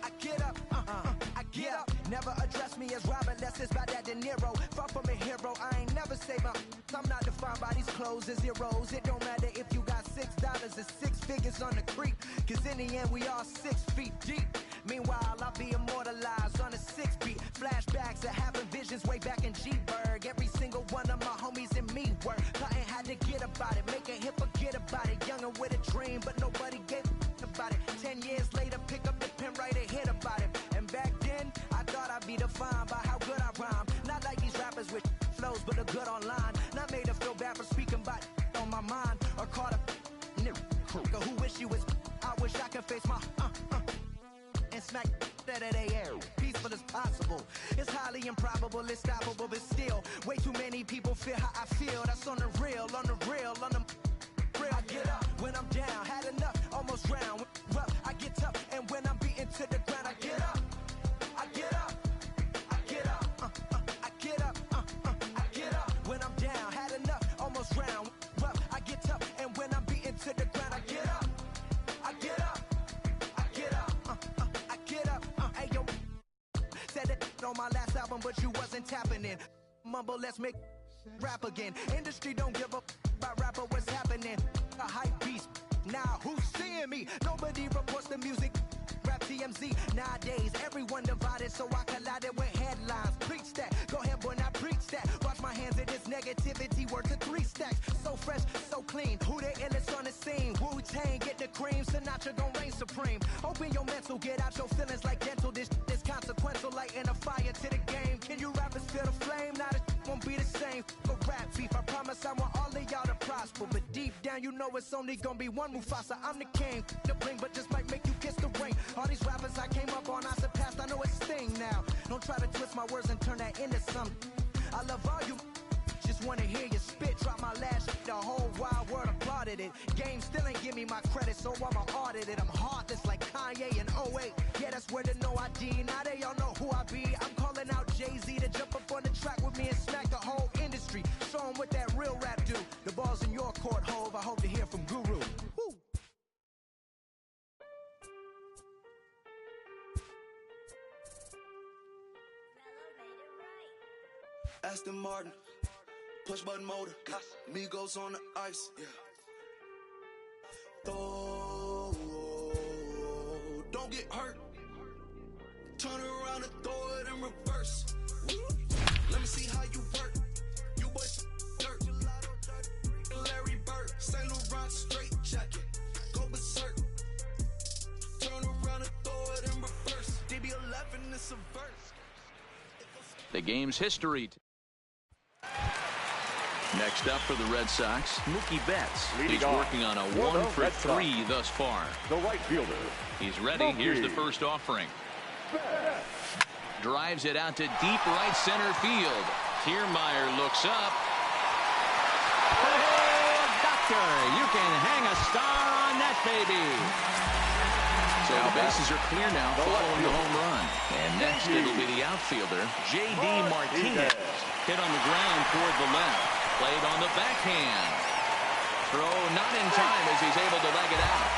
I get up, I get up. Never address me as Robert, unless it's by that De Niro. Far from a hero, I ain't never say my. I'm not defined by these clothes as zeros. It don't matter if you got $6, it's 6 figures on the creek. Cause in the end, we all 6 feet deep. Meanwhile, I'll be immortalized on a 6 beat. Flashbacks of having visions way back in G-Berg. Every single one of my homies and me work. Plotting had to get about it, make a hit, forget about it. Younger with a dream, but nobody gave about it. 10 years later, pick up the pen, write a hit about it. And back then, I thought I'd be defined by how good I rhyme. Not like these rappers with flows, but a good online. Not made to feel bad for speaking about on my mind. Or caught a nigga who wish you was. I wish I could face my and smack that at air. Peaceful as possible. It's highly improbable, it's stoppable, but still, way too many people feel how I feel. That's on the real, on the real, on the real. I get up when I'm down, had enough, almost round. Rough, I get tough, and when I'm beaten to the ground, I get up, I get up, I get up, I get up, I get up. When I'm down, had enough, almost round. Rough, I get tough, and when I'm beaten to the ground, I get up, I get up, I get up, I get up. Hey yo, said it on my last album, but you wasn't tapping in. Mumble, let's make rap again. Industry don't give a about rapper, what's happening? A hype beast. Now who's seeing me? Nobody reports the music. Rap TMZ. Nowadays, everyone divided, so I collided with headlines. Preach that. Go ahead, boy, now preach that. Wash my hands of this negativity. Work to 3 stacks. So fresh, so clean. Who the illest on the scene? Wu-Tang, get the cream. Sinatra gon' reign supreme. Open your mental, get out your feelings like dental. This is consequential, lighting a fire to the game. Can you rappers feel the flame? Now the won't be the same. For rap beef, I promise I want all of y'all to prosper. But deep down, you know it's only gonna be one Mufasa. I'm the king. The bling, but just might make you All these rappers I came up on, I surpassed, I know it's Sting now. Don't try to twist my words and turn that into something. I love all you, just wanna hear you spit. Drop my last shit, the whole wild world applauded it. Game still ain't give me my credit, so I'ma audit it. I'm heartless like Kanye in '08. Yeah, that's where the no ID. Now they all know who I be. I'm calling out Jay-Z to jump up on the track with me and smack the whole industry. Show 'em what that real rap do. The ball's in your court, Hove. I hope to hear from Guru. Woo. Aston Martin, push button motor, Migos on the ice, yeah. Oh, don't get hurt. Turn around and throw it in reverse. Let me see how you work. You boys dirt. Larry Bird, Saint Laurent straight jacket. Go berserk. Turn around and throw it in reverse. DB11 is a verse. The game's history. Next up for the Red Sox, Mookie Betts. He's working on a 1 for 3 thus far. The right fielder. He's ready. Here's the first offering. Drives it out to deep right center field. Kiermaier looks up. Oh, doctor, you can hang a star on that baby. So the bases are clear now following the home run. And next it'll be the outfielder, J.D. Martinez. Hit on the ground toward the left. Played on the backhand. Throw not in time as he's able to leg it out.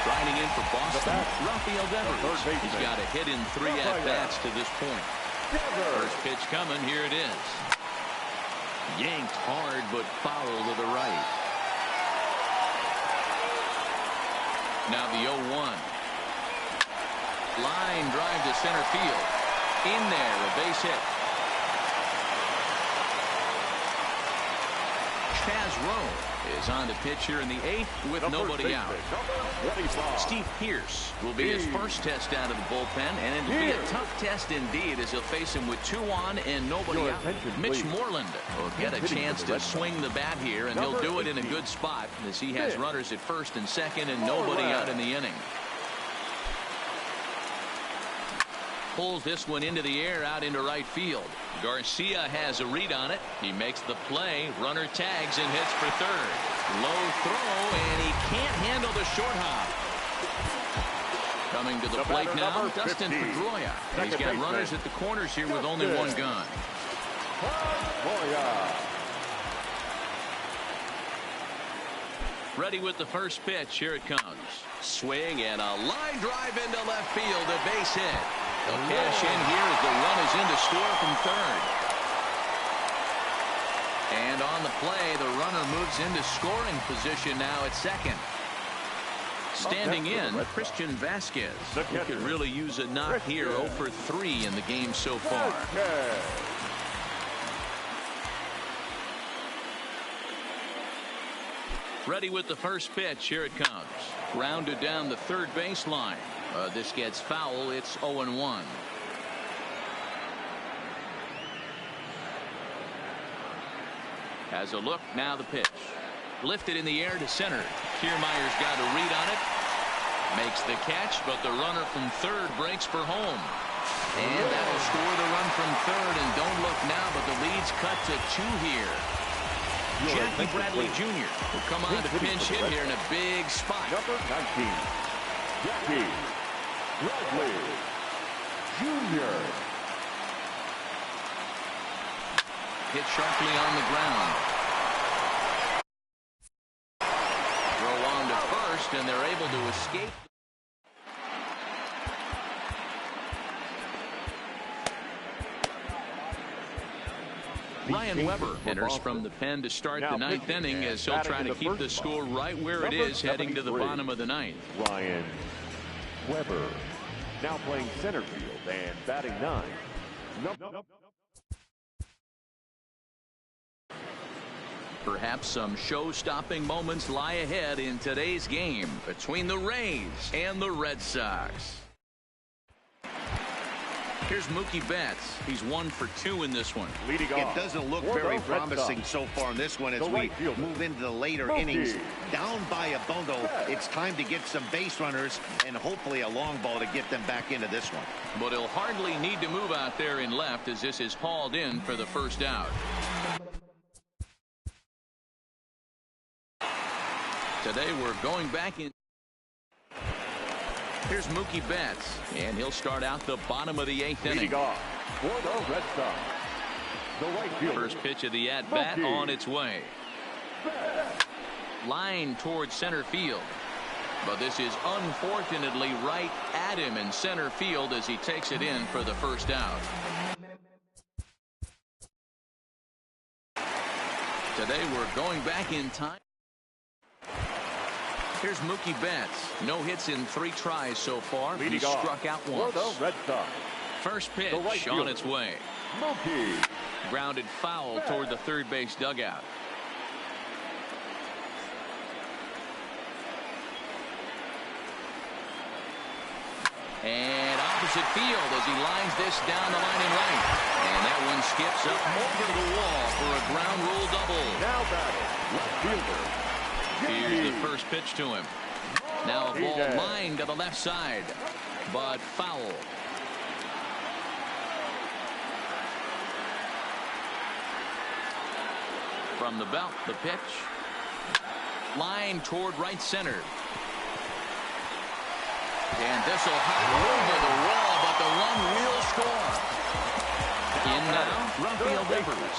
Striding in for Boston, Rafael Devers. He's got a hit in 3 at-bats to this point. First pitch coming. Here it is. Yanked hard, but foul to the right. Now the 0-1. Line drive to center field. In there, a base hit. Chaz Rowe is on the pitch here in the 8th with nobody out. Steve Pearce will be his first test out of the bullpen, and it'll be a tough test indeed as he'll face him with 2 on and nobody out. Mitch Moreland will get a chance to swing the bat here, and he'll do it in a good spot as he has runners at first and second and nobody out in the inning. Pulls this one into the air out into right field. Garcia has a read on it. He makes the play. Runner tags and hits for third. Low throw, and he can't handle the short hop. Coming to the plate now, Dustin Pedroia. He's got runners at the corners here with only 1 gun. Ready with the first pitch. Here it comes. Swing and a line drive into left field. A base hit. They'll cash in here as the run is in to score from third. And on the play, the runner moves into scoring position now at second. Standing in, Christian Vasquez. He could really use a knock here. 0 for 3 in the game so far. Ready with the first pitch. Here it comes. Grounded down the third baseline. This gets foul. It's 0-1. Has a look. Now the pitch. Lifted in the air to center. Kiermaier's got a read on it. Makes the catch, but the runner from third breaks for home. And that'll score the run from third. And don't look now, but the lead's cut to 2 here. Jackie Bradley Jr. will come on to pinch hit here in a big spot. Number 19, Jackie Bradley Jr. Hit sharply on the ground. Throw on to first, and they're able to escape. Ryan Weber enters from the pen to start the 9th inning as he'll try to keep the score right where it is heading to the bottom of the 9th. Ryan Weber now playing center field and batting 9. Perhaps some show-stopping moments lie ahead in today's game between the Rays and the Red Sox. Here's Mookie Betts. He's 1 for 2 in this one. Leading off. It doesn't look very promising so far in this one as we move into the later innings. Down by a bundle, it's time to get some base runners and hopefully a long ball to get them back into this one. But he'll hardly need to move out there in left as this is hauled in for the first out. Today we're going back in. Here's Mookie Betts, and he'll start out the bottom of the 8th inning. Leading off for the Red Sox, the right fielder. First pitch of the at-bat on its way. Line towards center field. But this is unfortunately right at him in center field as he takes it in for the first out. Today we're going back in time. Here's Mookie Betts. No hits in 3 tries so far. He struck out once. Red Sox. First pitch on its way. Mookie. Grounded foul toward the third base dugout. And opposite field as he lines this down the line in right. And that one skips up over the wall for a ground rule double. Now batting, left fielder. Here's the first pitch to him. Now a ball lined to the left side, but foul. From the belt, the pitch. Line toward right center. And this will hop over the wall, but the run will score. In now, Rafael Devers.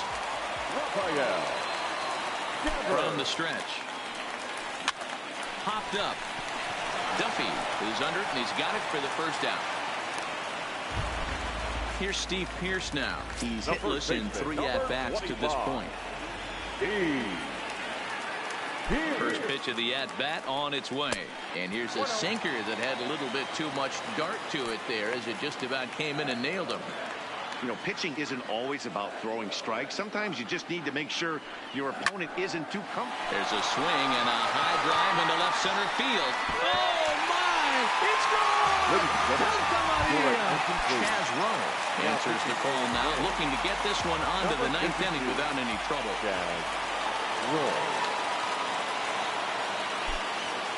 From the stretch. Popped up. Duffy is under it, and he's got it for the first out. Here's Steve Pearce now. He's hitless in 3 at-bats to this point. First pitch of the at-bat on its way. And here's a sinker that had a little bit too much dart to it there as it just about came in and nailed him. You know, pitching isn't always about throwing strikes. Sometimes you just need to make sure your opponent isn't too comfortable. There's a swing and a high drive into left center field. Oh, my! It's gone! Chaz Rowe answers the call now, looking to get this one onto the 9th inning without any trouble.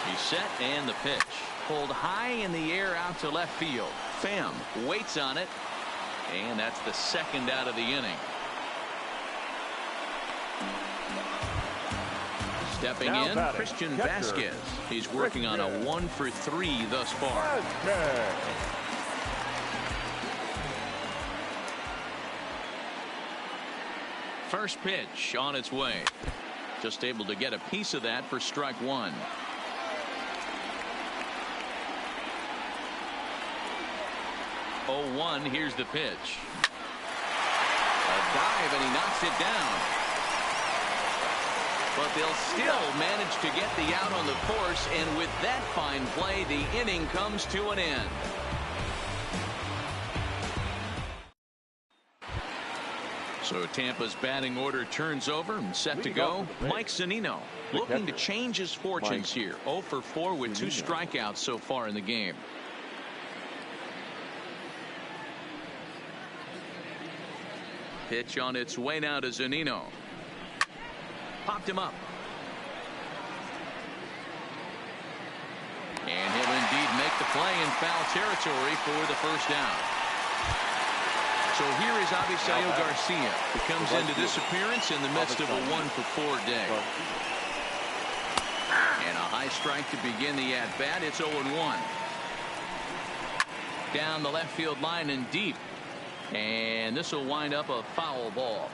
He's set, and the pitch. Pulled high in the air out to left field. Pham waits on it. And that's the second out of the inning. Stepping in, Christian Vasquez. He's working on a 1 for 3 thus far. First pitch on its way. Just able to get a piece of that for strike 1. 0-1. Here's the pitch. A dive, and he knocks it down. But they'll still manage to get the out on the course, and with that fine play, the inning comes to an end. So Tampa's batting order turns over and set to go. Mike Zunino looking to change his fortunes here. 0 for 4 with 2 strikeouts so far in the game. Pitch on its way now to Zunino. Popped him up. And he'll indeed make the play in foul territory for the first down. So here is Avisaíl Garcia, who comes into this appearance in the midst of a 1 for 4 day. And a high strike to begin the at-bat. It's 0-1. Down the left field line and deep. And this will wind up a foul ball.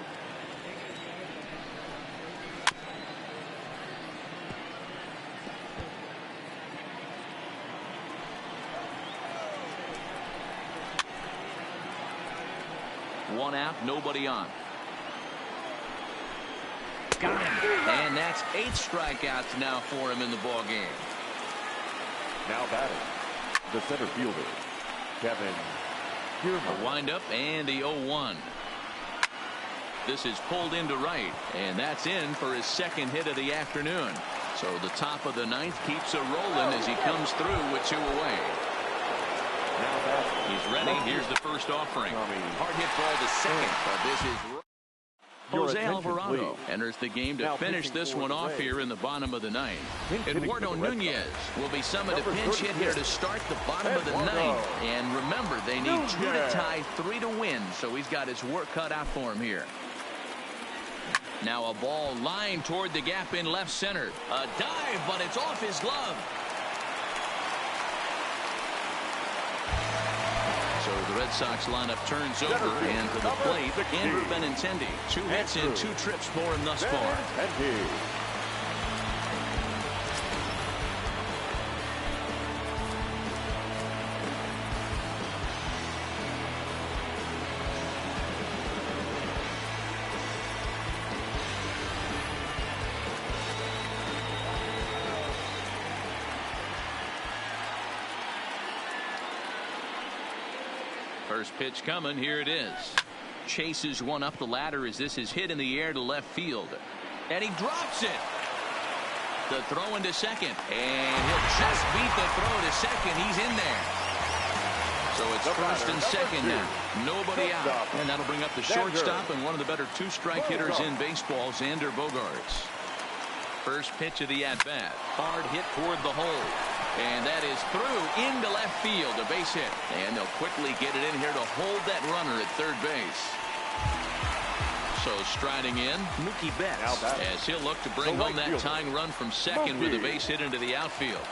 One out, nobody on. Got him. And that's 8 strikeouts now for him in the ball game. Now batting, the center fielder, Kevin. A windup and the 0-1. This is pulled into right, and that's in for his second hit of the afternoon. So the top of the 9th keeps a rolling as he comes through with 2 away. Now batting. He's ready. Here's the first offering. Hard hit ball to second, but this is Jose Alvarado enters the game to finish this one off here in the bottom of the ninth. Eduardo Nunez will be summoned to pinch hit here to start the bottom of the ninth. And remember, they need 2 to tie, 3 to win, so he's got his work cut out for him here. Now a ball lined toward the gap in left center. A dive, but it's off his glove. So the Red Sox lineup turns over, and to the plate, Andrew Benintendi. 2 hits and 2 trips for him thus far. First pitch coming. Here it is. Chases one up the ladder as this is hit in the air to left field. And he drops it. The throw into second. And he'll just beat the throw to second. He's in there. So it's first and second now. Nobody out. And that'll bring up the shortstop and one of the better 2-strike hitters in baseball, Xander Bogaerts. First pitch of the at-bat. Hard hit toward the hole. And that is through into left field, a base hit. And they'll quickly get it in here to hold that runner at third base. So striding in, Mookie Betts, as he'll look to bring home that tying run from second with a base hit into the outfield.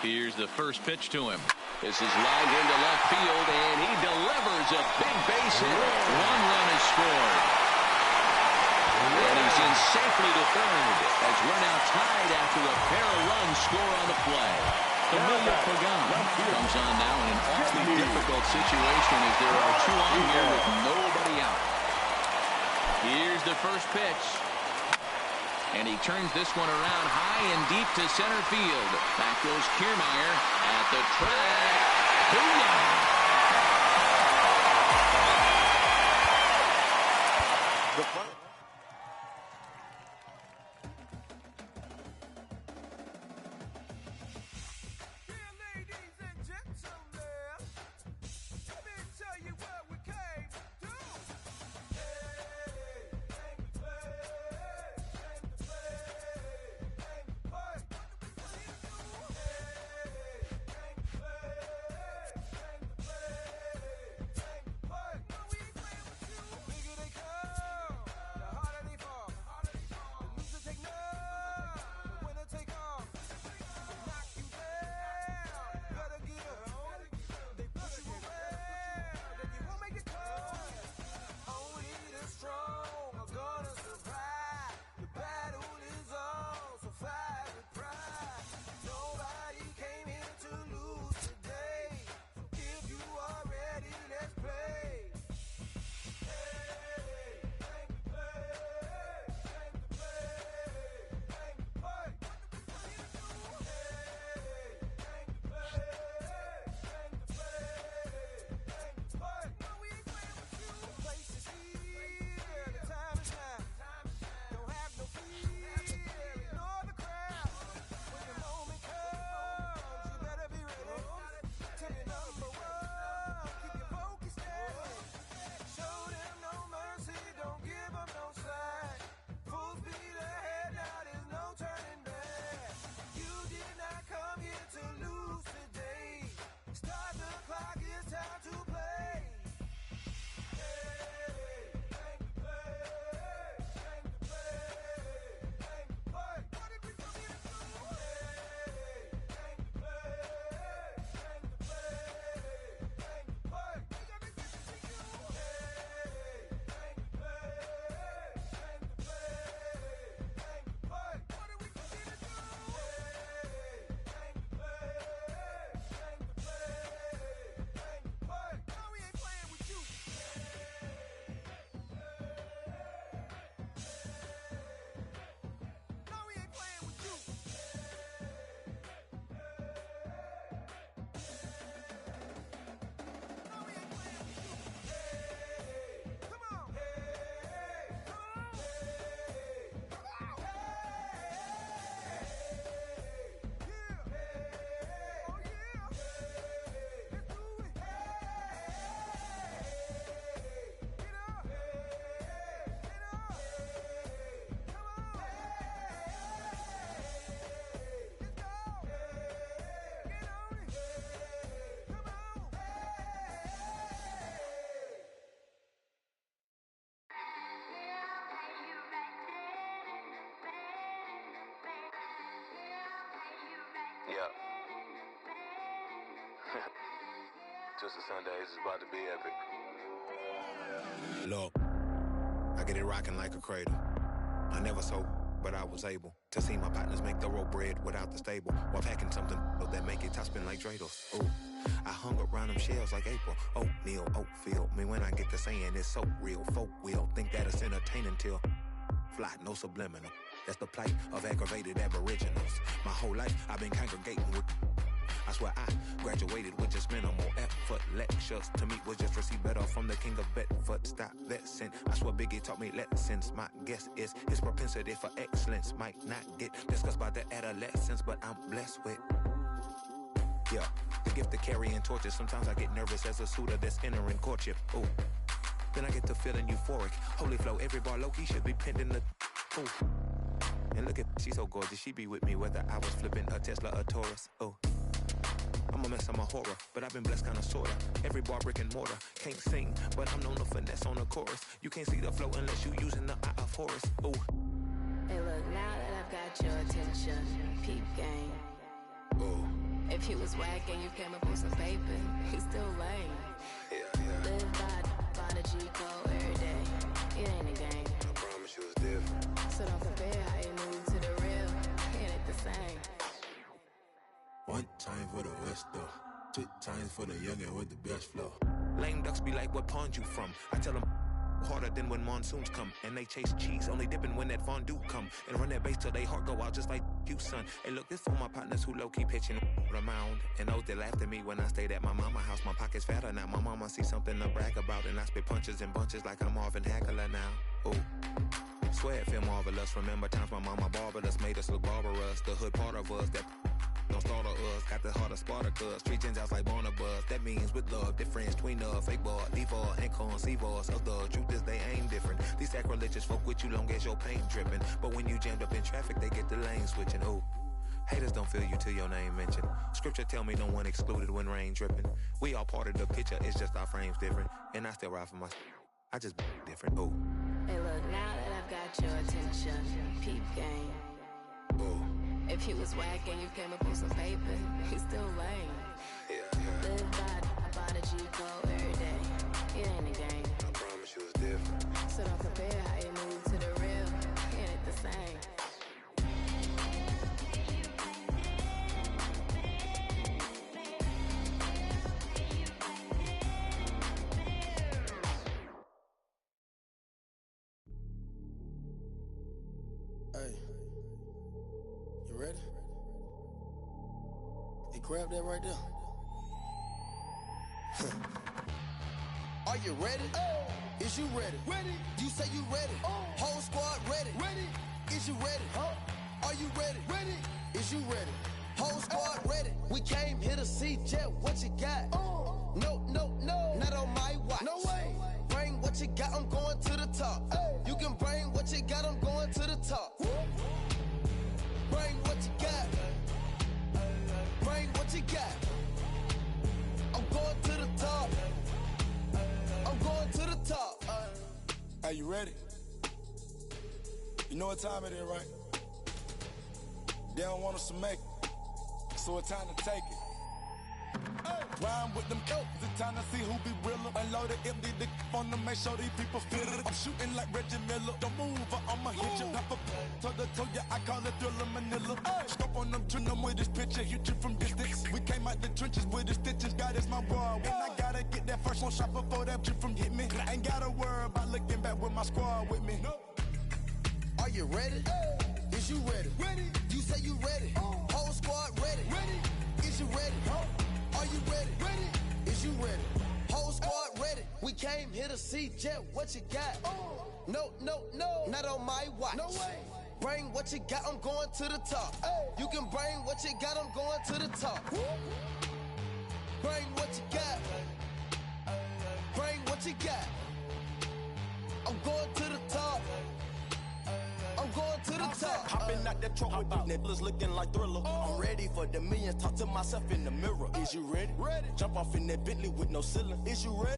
Here's the first pitch to him. This is lined into left field, and he delivers a big base hit. 1 run is scored. And he's in safely to third as we're now tied after a pair of runs score on the play. Emilio Pagan comes on now in an awfully difficult situation as there are 2 on here with nobody out. Here's the first pitch. And he turns this one around high and deep to center field. Back goes Kiermaier at the track. Booyah! Yeah. Just a Sunday, it's about to be epic. Look, I get it rocking like a cradle. I never sold, but I was able to see my partners make thorough bread without the stable, while packing something that make it top spin like dreidels. Ooh, I hung around them shells like April. Oatmeal, Oatfield. Me when I get to saying it's so real. Folk will think that it's entertaining till fly, no subliminal. That's the plight of aggravated aboriginals. My whole life I've been congregating with. I swear I graduated with just minimal effort. Lectures to me was just receive better from the king of Bedford. Stop vexing. I swear Biggie taught me lessons. My guess is his propensity for excellence might not get discussed by the adolescents, but I'm blessed with, yeah, the gift of carrying torches. Sometimes I get nervous as a suitor that's entering courtship. Ooh, then I get to feeling euphoric. Holy flow, every bar low-key should be pinned in the, ooh. And look at, she's so gorgeous. She be with me whether I was flipping a Tesla or Taurus. Ooh, I'm a mess, I'm a horror, but I've been blessed kinda sorta. Every bar brick and mortar, can't sing, but I'm known to finesse on the chorus. You can't see the flow unless you using the eye of Horus. Ooh. Hey look, now that I've got your attention, peep game. Ooh. If he was whack and you came up with some paper, he's still lame. Yeah. Live by the G code every day. It ain't a game. I promise you it's different. So don't compare how you move to the real. It ain't the same. One time for the West though, 2 times for the youngin' with the best flow. Lame ducks be like, what pond you from? I tell them harder than when monsoons come, and they chase cheese, only dipping when that fondue come, and run that bass till they heart go out just like you, son. Hey look, this for my partners who low-key pitching the mound, and those that laughed at me when I stayed at my mama house. My pocket's fatter now, my mama see something to brag about, and I spit punches and bunches like I'm Marvin Hagler now. Ooh, swear it feel marvelous. Remember times my mama barbered us, made us look barbarous. The hood part of us that don't start us, got the heart of Spartacus. Street gens out like Barnabas. That means with love, difference between fake boy, diva, and conceivers of the truth is they ain't different. These sacrilegious folk with you long as your paint dripping, but when you jammed up in traffic, they get the lane switching. Ooh, haters don't feel you till your name mentioned. Scripture tell me no one excluded when rain dripping. We all part of the picture, it's just our frames different, and I still ride for my. I just different. Ooh. Hey look, now that I've got your attention, peep game. Ooh. If he was whack and you came up with some paper, he's still lame. Yeah. Live by the G code every day. It ain't a game. I promise you it's different. So don't compare how you move to the real. It ain't the same. Hey. You ready? Hey, grab that right there. Are you ready? Oh. Is you ready? Ready. You say you ready. Oh. Whole squad ready. Ready. Is you ready? Huh? Are you ready? Ready. Is you ready? Whole squad ready. We came here to see Jet. What you got? Oh. No. Not on my watch. No way. Bring what you got. I'm going to the top. Hey. You can bring what you got. I'm going to the top. Woo. Bring what you got. Bring what you got. I'm going to the top. I'm going to the top. Are you ready? You know what time it is, right? They don't want us to make it, so it's time to take it. Rhyme with them coats, it's time to see who be realer. Unloaded, empty the on them, make sure these people feel it. I'm shooting like Reggie Miller. Don't move or I'ma hit you. Pop up, toe ya, I call it Thriller Manila. Stop on them, trim them with this picture, hit you from distance. We came out the trenches with the stitches, God is my boy. When I gotta get that first one shot before that trip from hit me. I ain't gotta worry about looking back with my squad with me. Are you ready? Is you ready? Ready. You say you ready. Whole squad ready. Ready. Is you ready? Are you ready? Ready. Is you ready? Whole squad ready. We came here to see Jet. What you got? No. Not on my watch. No way. Bring what you got. I'm going to the top. You can bring what you got. I'm going to the top. Bring what you got. Bring what you got. I'm going to the top. I'm going to the top. Hopping out that truck with the niggas looking like Thriller. I'm ready for the millions. Talk to myself in the mirror. Is you ready? Ready. Jump off in that Bentley with no ceiling. Is you ready?